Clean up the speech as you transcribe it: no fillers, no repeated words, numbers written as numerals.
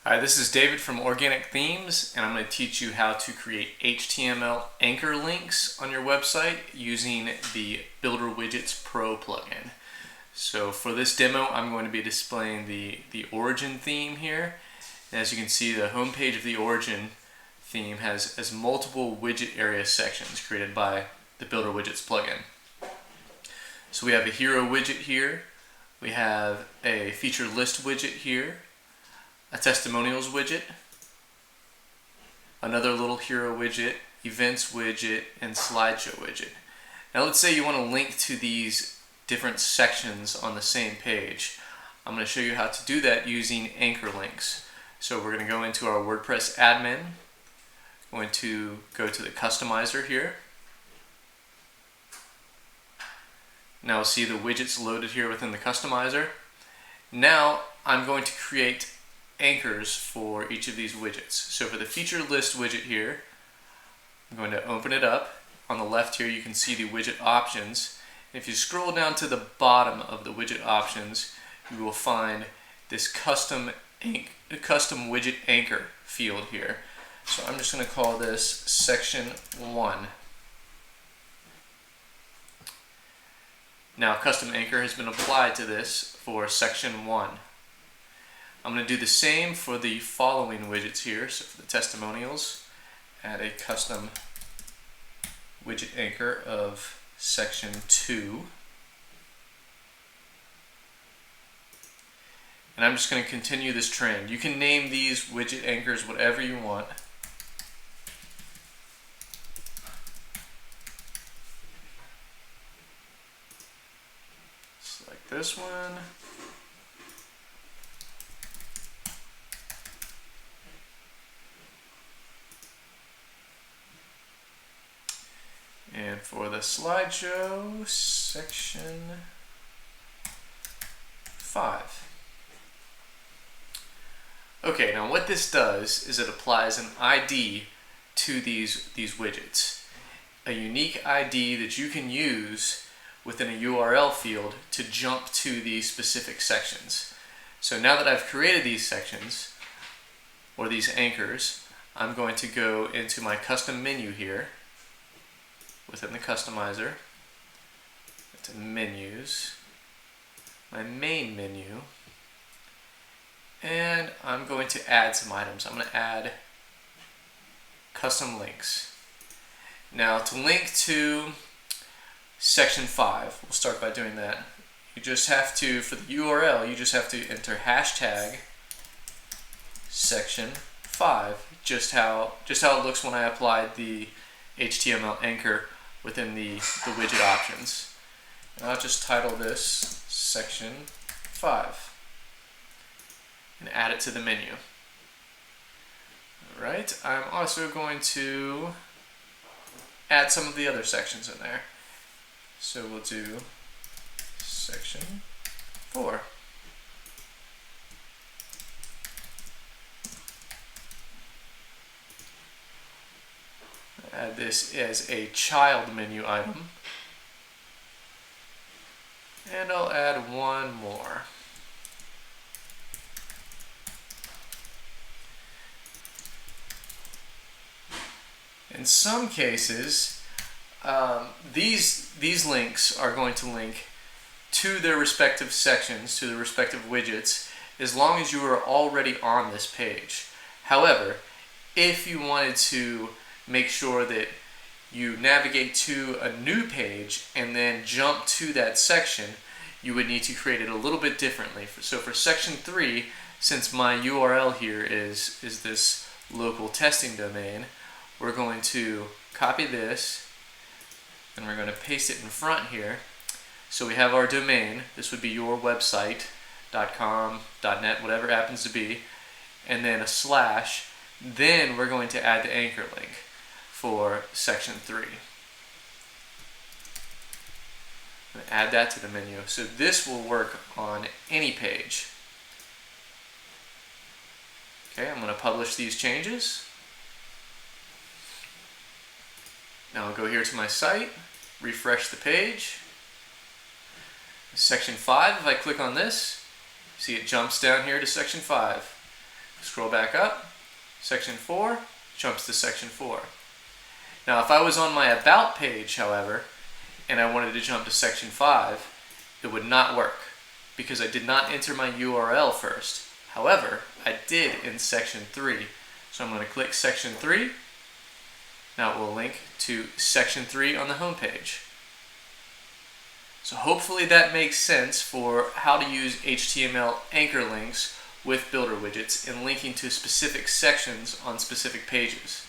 Hi, this is David from Organic Themes, and I'm going to teach you how to create HTML anchor links on your website using the Builder Widgets Pro plugin. So for this demo, I'm going to be displaying the origin theme here. And as you can see, the home page of the origin theme has multiple widget area sections created by the Builder Widgets plugin. So we have a hero widget here, we have a feature list widget here, a testimonials widget, another little hero widget, events widget, and slideshow widget. Now let's say you want to link to these different sections on the same page. I'm going to show you how to do that using anchor links. So we're going to go into our WordPress admin, going to go to the customizer here. Now see the widgets loaded here within the customizer. Now I'm going to create anchors for each of these widgets. So for the feature list widget here, I'm going to open it up. On the left here you can see the widget options. If you scroll down to the bottom of the widget options, you will find this custom widget anchor field here. So I'm just going to call this section 1. Now custom anchor has been applied to this for section 1. I'm going to do the same for the following widgets here. So for the testimonials, add a custom widget anchor of section 2. And I'm just going to continue this trend. You can name these widget anchors whatever you want. Select this one. And for the slideshow, section 5. Okay, now what this does is it applies an ID to these widgets. A unique ID that you can use within a URL field to jump to these specific sections. So now that I've created these sections, or these anchors, I'm going to go into my custom menu here, within the customizer, to menus, my main menu, and I'm going to add some items. I'm going to add custom links. Now to link to section 5, we'll start by doing that. You just have to, for the URL, you just have to enter hashtag section 5, just how it looks when I applied the HTML anchor within the widget options. And I'll just title this section 5 and add it to the menu. Alright, I'm also going to add some of the other sections in there. So we'll do section 4. Add this as a child menu item. And I'll add one more. In some cases, these links are going to link to their respective sections, to the respective widgets, as long as you are already on this page. However, if you wanted to make sure that you navigate to a new page and then jump to that section, you would need to create it a little bit differently. So for section 3, since my URL here is this local testing domain, we're going to copy this and we're going to paste it in front here. So we have our domain. This would be your website.com, .net, whatever it happens to be, and then a slash. Then we're going to add the anchor link for section 3. Add that to the menu. So this will work on any page. Okay, I'm going to publish these changes. Now I'll go here to my site, refresh the page. Section 5, if I click on this, see it jumps down here to section 5. Scroll back up, section 4, jumps to section 4. Now if I was on my About page, however, and I wanted to jump to section 5, it would not work because I did not enter my URL first. However, I did in section 3. So I'm going to click section 3. Now it will link to section 3 on the home page. So hopefully that makes sense for how to use HTML anchor links with builder widgets and linking to specific sections on specific pages.